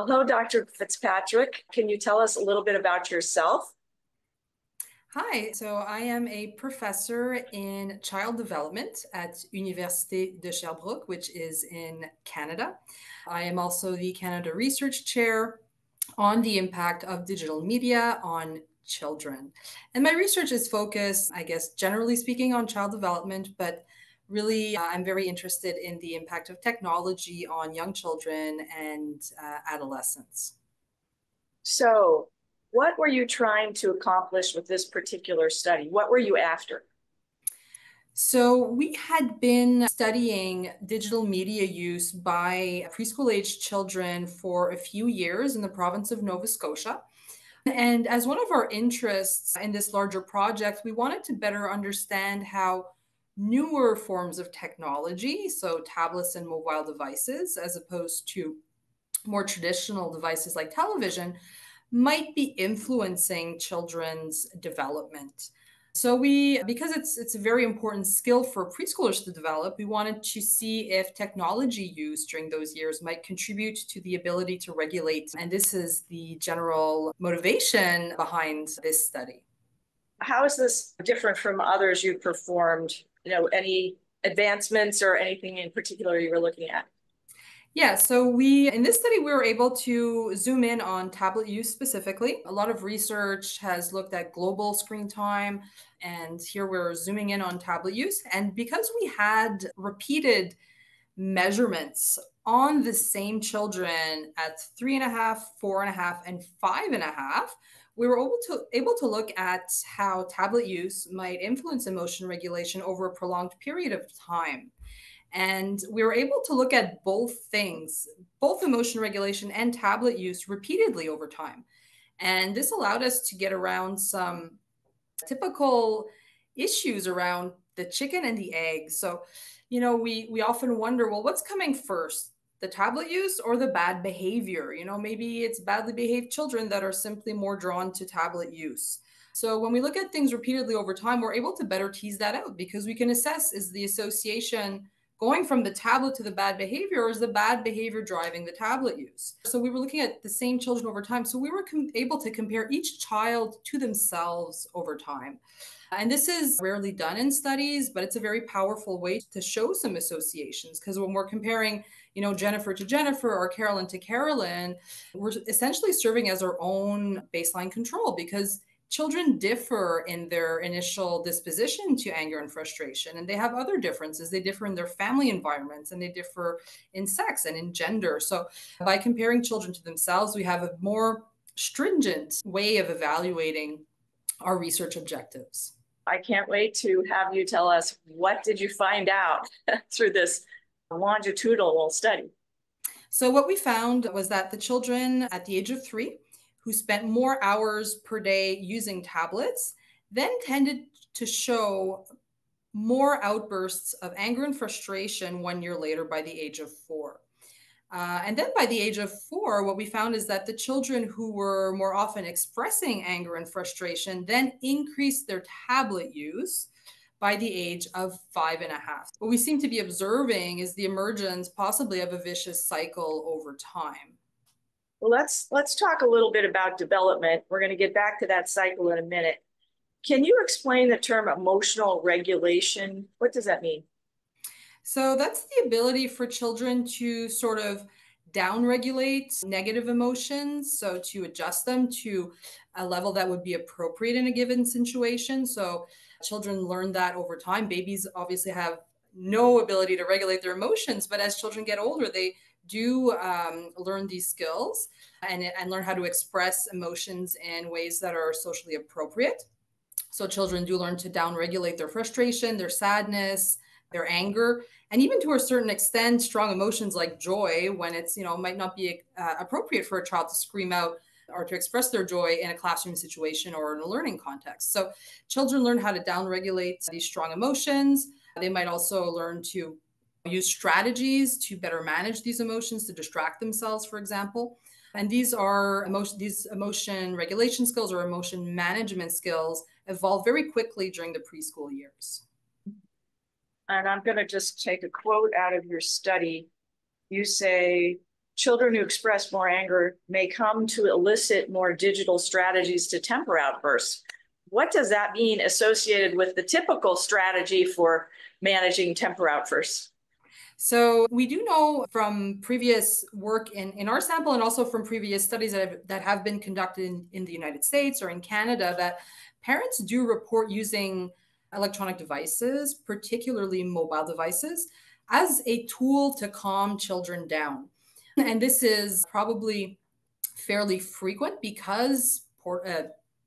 Hello, Dr. Fitzpatrick. Can you tell us a little bit about yourself? Hi, so I am a professor in child development at Université de Sherbrooke, which is in Canada. I am also the Canada Research Chair on the impact of digital media on children. And my research is focused, I guess, generally speaking, on child development, but really I'm very interested in the impact of technology on young children and adolescents. So, what were you trying to accomplish with this particular study? What were you after? So, we had been studying digital media use by preschool age children for a few years in the province of Nova Scotia. And as one of our interests in this larger project, we wanted to better understand how newer forms of technology, so tablets and mobile devices, as opposed to more traditional devices like television, might be influencing children's development. So because it's a very important skill for preschoolers to develop, we wanted to see if technology use during those years might contribute to the ability to regulate. And this is the general motivation behind this study. How is this different from others you performed? Any advancements or anything in particular you were looking at? Yeah, so we in this study we were able to zoom in on tablet use specifically. A lot of research has looked at global screen time, and here we're zooming in on tablet use. And because we had repeated measurements on the same children at 3.5, 4.5, and 5.5, we were able to look at how tablet use might influence emotion regulation over a prolonged period of time. And we were able to look at both things, both emotion regulation and tablet use repeatedly over time. And this allowed us to get around some typical issues around the chicken and the egg. So, we often wonder, well, what's coming first? The tablet use or the bad behavior? Maybe it's badly behaved children that are simply more drawn to tablet use. So when we look at things repeatedly over time, we're able to better tease that out because we can assess, is the association going from the tablet to the bad behavior, or is the bad behavior driving the tablet use? So we were looking at the same children over time. So we were able to compare each child to themselves over time. And this is rarely done in studies, but it's a very powerful way to show some associations. Because when we're comparing, Jennifer to Jennifer or Carolyn to Carolyn, we're essentially serving as our own baseline control because children differ in their initial disposition to anger and frustration, and they have other differences. They differ in their family environments, and they differ in sex and in gender. So by comparing children to themselves, we have a more stringent way of evaluating our research objectives. I can't wait to have you tell us what did you find out through this longitudinal study. So what we found was that the children at the age of 3 who spent more hours per day using tablets then tended to show more outbursts of anger and frustration 1 year later by the age of 4. And then by the age of 4, what we found is that the children who were more often expressing anger and frustration then increased their tablet use by the age of 5.5. What we seem to be observing is the emergence possibly of a vicious cycle over time. Well, let's talk a little bit about development. We're going to get back to that cycle in a minute. Can you explain the term emotional regulation? What does that mean? So that's the ability for children to sort of downregulate negative emotions, so to adjust them to a level that would be appropriate in a given situation. So children learn that over time. Babies obviously have no ability to regulate their emotions, but as children get older, they do learn these skills and learn how to express emotions in ways that are socially appropriate. So children do learn to downregulate their frustration, their sadness, their anger, and even to a certain extent, strong emotions like joy when it's, might not be appropriate for a child to scream out or to express their joy in a classroom situation or in a learning context. So children learn how to downregulate these strong emotions. They might also learn to use strategies to better manage these emotions, to distract themselves, for example. And these emotion regulation skills or emotion management skills evolve very quickly during the preschool years. And I'm going to just take a quote out of your study. You say children who express more anger may come to elicit more digital strategies to temper outbursts. What does that mean associated with the typical strategy for managing temper outbursts? So we do know from previous work in our sample and also from previous studies that have been conducted in the United States or in Canada that parents do report using electronic devices, particularly mobile devices, as a tool to calm children down. And this is probably fairly frequent because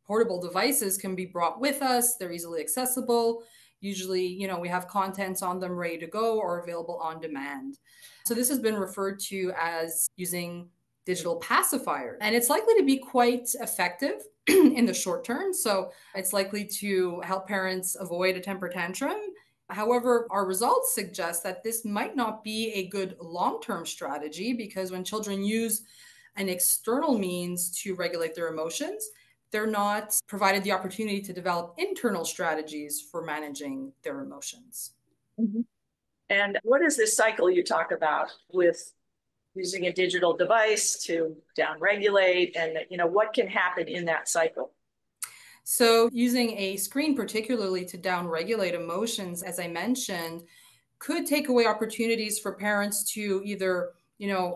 portable devices can be brought with us. They're easily accessible. Usually, we have contents on them ready to go or available on demand. So this has been referred to as using digital pacifier, and it's likely to be quite effective in the short term. So it's likely to help parents avoid a temper tantrum. However, our results suggest that this might not be a good long-term strategy because when children use an external means to regulate their emotions, they're not provided the opportunity to develop internal strategies for managing their emotions. Mm-hmm. And what is this cycle you talk about with using a digital device to downregulate, and what can happen in that cycle? So using a screen particularly to downregulate emotions, as I mentioned, could take away opportunities for parents to either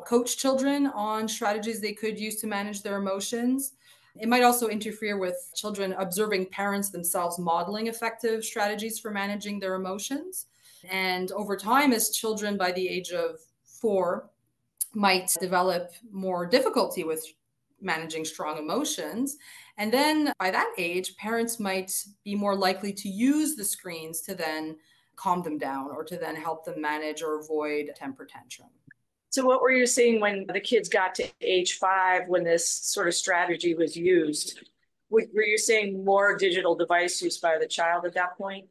coach children on strategies they could use to manage their emotions. It might also interfere with children observing parents themselves modeling effective strategies for managing their emotions. And over time, as children by the age of 4 might develop more difficulty with managing strong emotions. And then by that age, parents might be more likely to use the screens to then calm them down or to then help them manage or avoid a temper tantrum. So what were you seeing when the kids got to age 5, when this sort of strategy was used? Were you seeing more digital device use by the child at that point?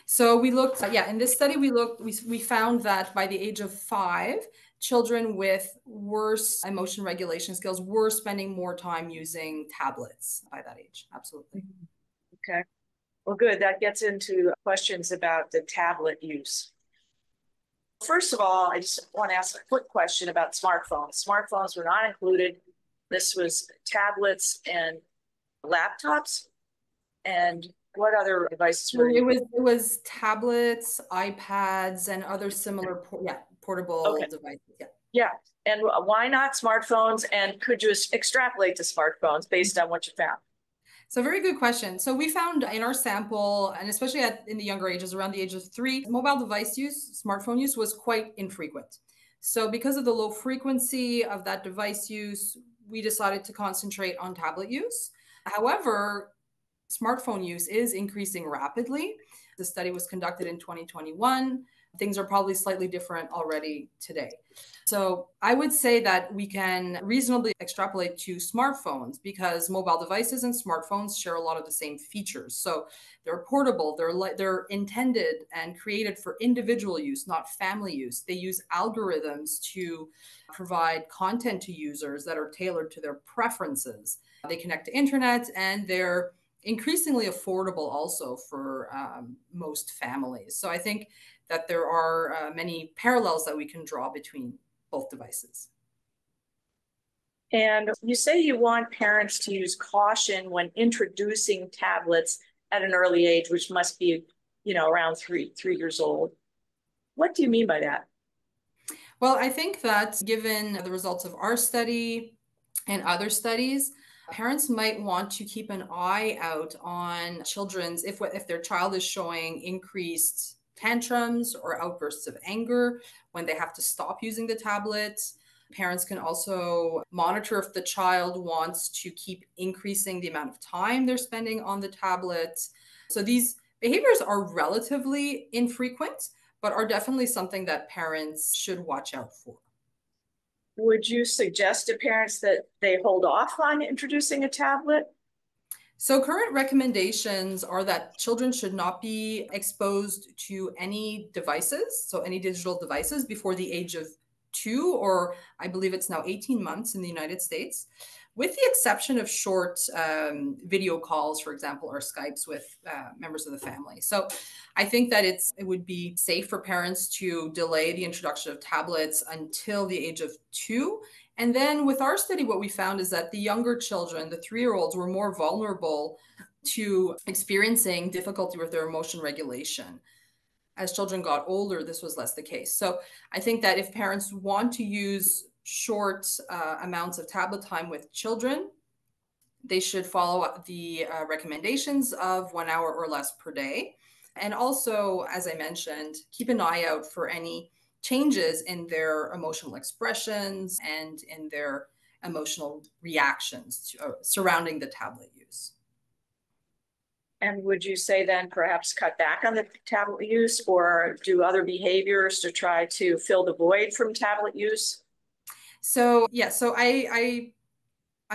So we looked, in this study, we found that by the age of 5, children with worse emotion regulation skills were spending more time using tablets by that age. Absolutely. Okay. Well, good. That gets into questions about the tablet use. First of all, I just want to ask a quick question about smartphones. Smartphones were not included. This was tablets and laptops. And what other devices were you? It was tablets, iPads, and other similar portable devices. Yeah. Yeah. And why not smartphones? And could you extrapolate to smartphones based on what you found? So very good question. So we found in our sample, and especially in the younger ages, around the age of 3, mobile device use, smartphone use was quite infrequent. So because of the low frequency of that device use, we decided to concentrate on tablet use. However, smartphone use is increasing rapidly. The study was conducted in 2021. Things are probably slightly different already today. So I would say that we can reasonably extrapolate to smartphones because mobile devices and smartphones share a lot of the same features. So they're portable, they're intended and created for individual use, not family use. They use algorithms to provide content to users that are tailored to their preferences. They connect to internet, and they're increasingly affordable also for most families. So I think that there are many parallels that we can draw between both devices. And you say you want parents to use caution when introducing tablets at an early age, which must be, around 3 years old. What do you mean by that? Well, I think that given the results of our study and other studies, parents might want to keep an eye out on children's, if their child is showing increased tantrums or outbursts of anger when they have to stop using the tablet. Parents can also monitor if the child wants to keep increasing the amount of time they're spending on the tablet. So these behaviors are relatively infrequent, but are definitely something that parents should watch out for. Would you suggest to parents that they hold off on introducing a tablet? So current recommendations are that children should not be exposed to any devices, so any digital devices before the age of 2, or I believe it's now 18 months in the United States, with the exception of short video calls, for example, or Skypes with members of the family. So I think that it would be safe for parents to delay the introduction of tablets until the age of 2. And then with our study, what we found is that the younger children, the 3-year-olds, were more vulnerable to experiencing difficulty with their emotion regulation. As children got older, this was less the case. So I think that if parents want to use short amounts of tablet time with children, they should follow the recommendations of 1 hour or less per day. And also, as I mentioned, keep an eye out for any changes in their emotional expressions and in their emotional reactions surrounding the tablet use. And would you say then perhaps cut back on the tablet use or do other behaviors to try to fill the void from tablet use? So yeah, so I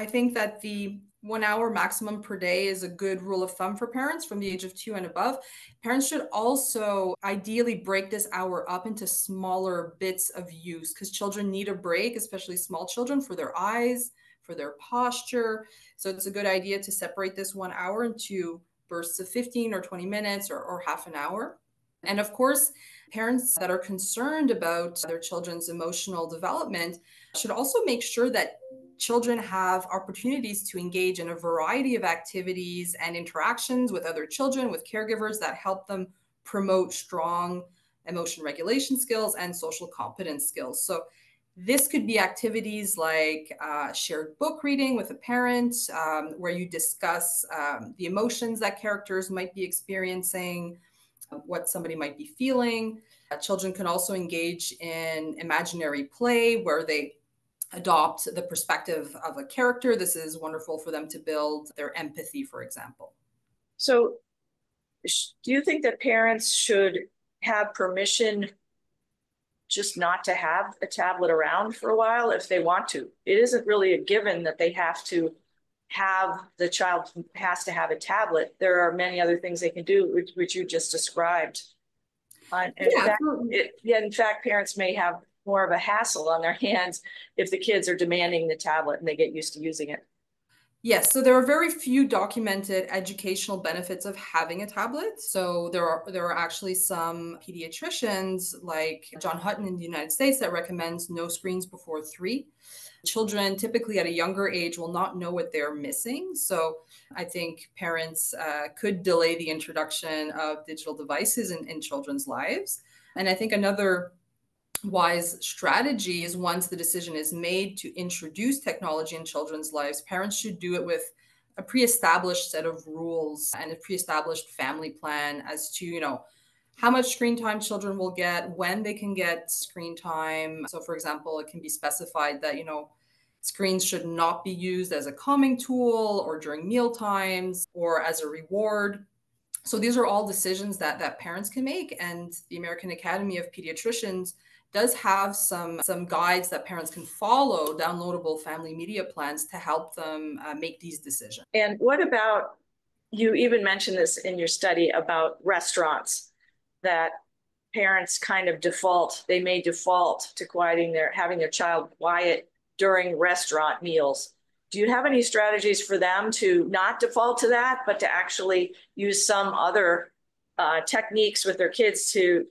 think that the 1 hour maximum per day is a good rule of thumb for parents from the age of 2 and above. Parents should also ideally break this hour up into smaller bits of use because children need a break, especially small children, for their eyes, for their posture. So it's a good idea to separate this 1 hour into bursts of 15 or 20 minutes or half an hour. And of course, parents that are concerned about their children's emotional development should also make sure that children have opportunities to engage in a variety of activities and interactions with other children, with caregivers that help them promote strong emotion regulation skills and social competence skills. So this could be activities like shared book reading with a parent, where you discuss the emotions that characters might be experiencing, what somebody might be feeling. Children can also engage in imaginary play where they adopt the perspective of a character. This is wonderful for them to build their empathy, for example. So do you think that parents should have permission just not to have a tablet around for a while if they want to? It isn't really a given that they have to have, the child has to have a tablet. There are many other things they can do, which you just described. In fact, parents may have more of a hassle on their hands if the kids are demanding the tablet and they get used to using it. Yes, so there are very few documented educational benefits of having a tablet. So there are actually some pediatricians like John Hutton in the United States that recommends no screens before 3. Children typically at a younger age will not know what they're missing. So I think parents could delay the introduction of digital devices in children's lives. And I think another wise strategy is, once the decision is made to introduce technology in children's lives, parents should do it with a pre-established set of rules and a pre-established family plan as to, how much screen time children will get, when they can get screen time. So for example, it can be specified that, screens should not be used as a calming tool or during meal times or as a reward. So these are all decisions that parents can make, and the American Academy of Pediatricians does have some guides that parents can follow, downloadable family media plans to help them make these decisions. And what about, you even mentioned this in your study about restaurants, that parents kind of they may default to having their child quiet during restaurant meals. Do you have any strategies for them to not default to that, but to actually use some other techniques with their kids to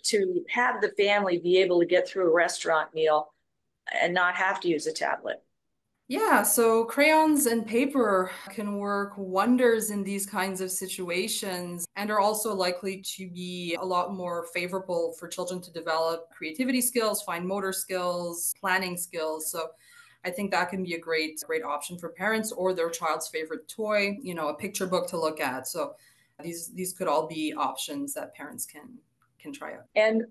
have the family be able to get through a restaurant meal and not have to use a tablet? Yeah, so crayons and paper can work wonders in these kinds of situations and are also likely to be a lot more favorable for children to develop creativity skills, fine motor skills, planning skills. So I think that can be a great option for parents, or their child's favorite toy, a picture book to look at. So these could all be options that parents can try out. And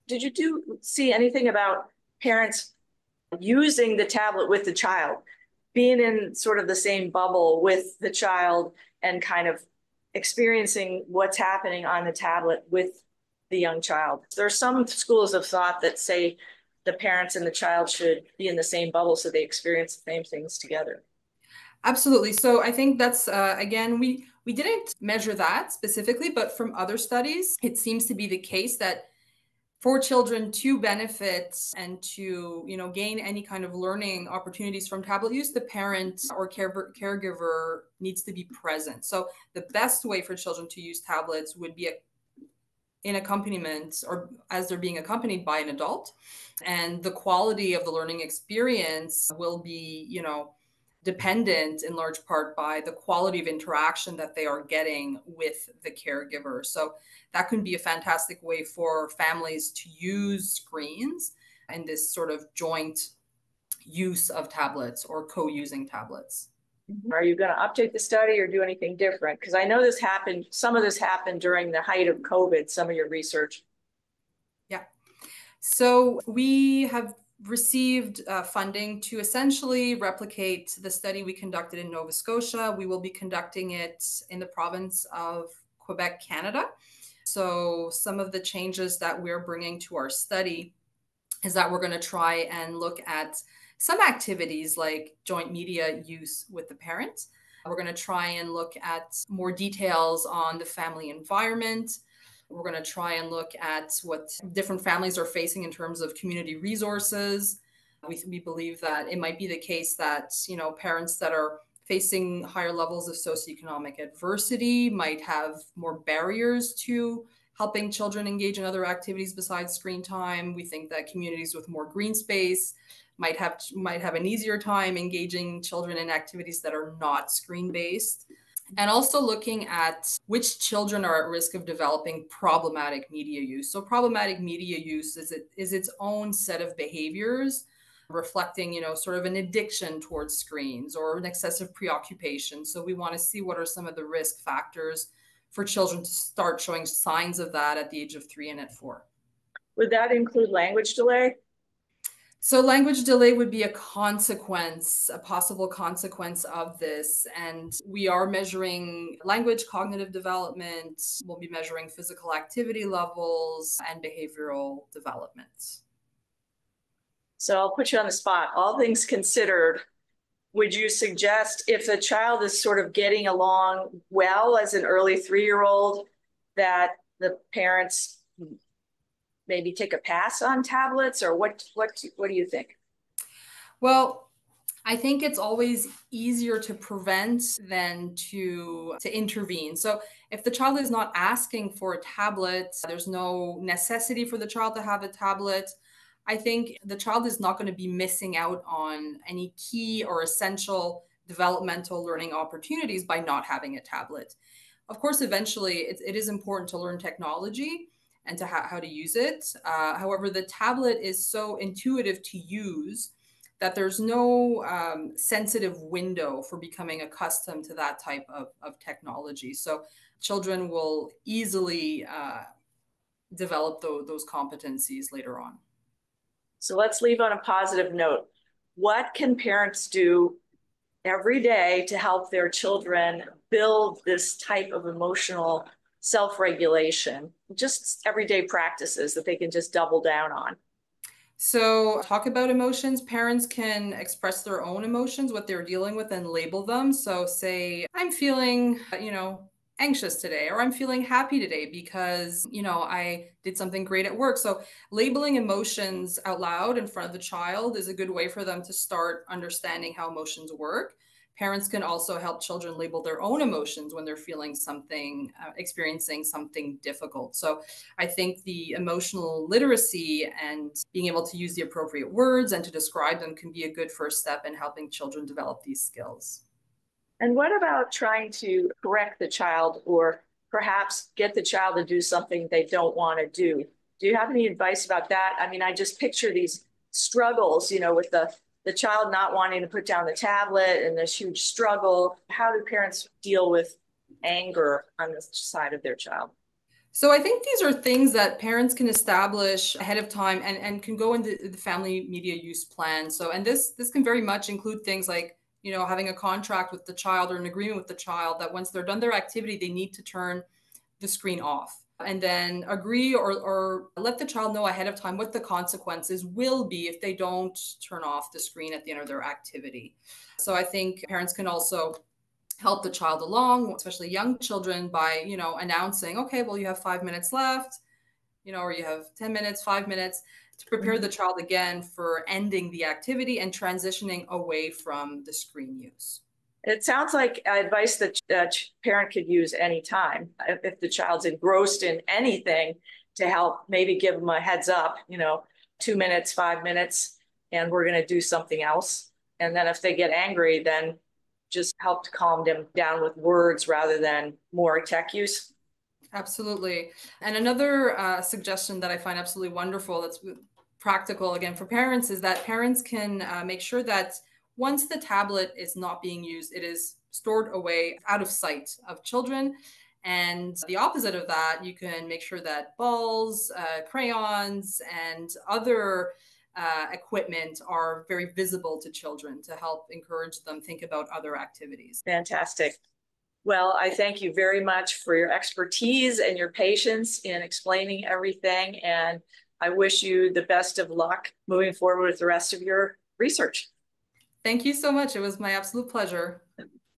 did you see anything about parents using the tablet with the child, being in sort of the same bubble with the child and kind of experiencing what's happening on the tablet with the young child? There are some schools of thought that say the parents and the child should be in the same bubble so they experience the same things together. Absolutely. So I think that's, again, we didn't measure that specifically, but from other studies, it seems to be the case that For children to benefit and to, gain any kind of learning opportunities from tablet use, the parent or caregiver needs to be present. So the best way for children to use tablets would be in accompaniment or as they're being accompanied by an adult. And the quality of the learning experience will be, dependent in large part by the quality of interaction that they are getting with the caregiver. So that can be a fantastic way for families to use screens and this sort of joint use of tablets or co-using tablets. Are you going to update the study or do anything different? Because I know some of this happened during the height of COVID, some of your research. Yeah. So we have received funding to essentially replicate the study we conducted in Nova Scotia. We will be conducting it in the province of Quebec, Canada. So some of the changes that we're bringing to our study is that we're going to try and look at some activities like joint media use with the parent. We're going to try and look at more details on the family environment. We're going to try and look at what different families are facing in terms of community resources. We believe that it might be the case that, parents that are facing higher levels of socioeconomic adversity might have more barriers to helping children engage in other activities besides screen time. We think that communities with more green space might have an easier time engaging children in activities that are not screen-based. And also looking at which children are at risk of developing problematic media use. So problematic media use is its own set of behaviors reflecting, sort of an addiction towards screens or an excessive preoccupation. So we want to see what are some of the risk factors for children to start showing signs of that at the age of 3 and at 4. Would that include language delay? So language delay would be a possible consequence of this. And we are measuring language, cognitive development. We'll be measuring physical activity levels and behavioral development. So I'll put you on the spot. All things considered, would you suggest if the child is sort of getting along well as an early 3-year-old that the parents maybe take a pass on tablets, or what do you think? Well, I think it's always easier to prevent than to intervene. So if the child is not asking for a tablet, there's no necessity for the child to have a tablet. I think the child is not going to be missing out on any key or essential developmental learning opportunities by not having a tablet. Of course, eventually it is important to learn technology and to how to use it. However, the tablet is so intuitive to use that there's no sensitive window for becoming accustomed to that type of technology. So children will easily develop those competencies later on. So let's leave on a positive note. What can parents do every day to help their children build this type of emotional self-regulation? Just everyday practices that they can just double down on. So talk about emotions. Parents can express their own emotions, what they're dealing with, and label them. So say, I'm feeling, anxious today, or I'm feeling happy today because, I did something great at work. So labeling emotions out loud in front of the child is a good way for them to start understanding how emotions work. Parents can also help children label their own emotions when they're feeling something, experiencing something difficult. So I think the emotional literacy and being able to use the appropriate words and to describe them can be a good first step in helping children develop these skills. And what about trying to correct the child or perhaps get the child to do something they don't want to do? Do you have any advice about that? I mean, I just picture these struggles, with the child not wanting to put down the tablet and this huge struggle. How do parents deal with anger on the side of their child? So I think these are things that parents can establish ahead of time and can go into the family media use plan. So, and this can very much include things like, having a contract with the child or an agreement with the child that once they're done their activity, they need to turn the screen off. And then agree or let the child know ahead of time what the consequences will be if they don't turn off the screen at the end of their activity. So I think parents can also help the child along, especially young children, by, announcing, okay, well, you have 5 minutes left. or you have 10 minutes, 5 minutes to prepare the child again for ending the activity and transitioning away from the screen use. It sounds like advice that a parent could use anytime. If the child's engrossed in anything, to help maybe give them a heads up, 2 minutes, 5 minutes, and we're going to do something else. And then if they get angry, then just help to calm them down with words rather than more tech use. Absolutely. And another suggestion that I find absolutely wonderful that's practical again for parents is that parents can make sure that once the tablet is not being used, it is stored away out of sight of children. And the opposite of that, you can make sure that balls, crayons, and other equipment are very visible to children to help encourage them think about other activities. Fantastic. Well, I thank you very much for your expertise and your patience in explaining everything. And I wish you the best of luck moving forward with the rest of your research. Thank you so much. It was my absolute pleasure.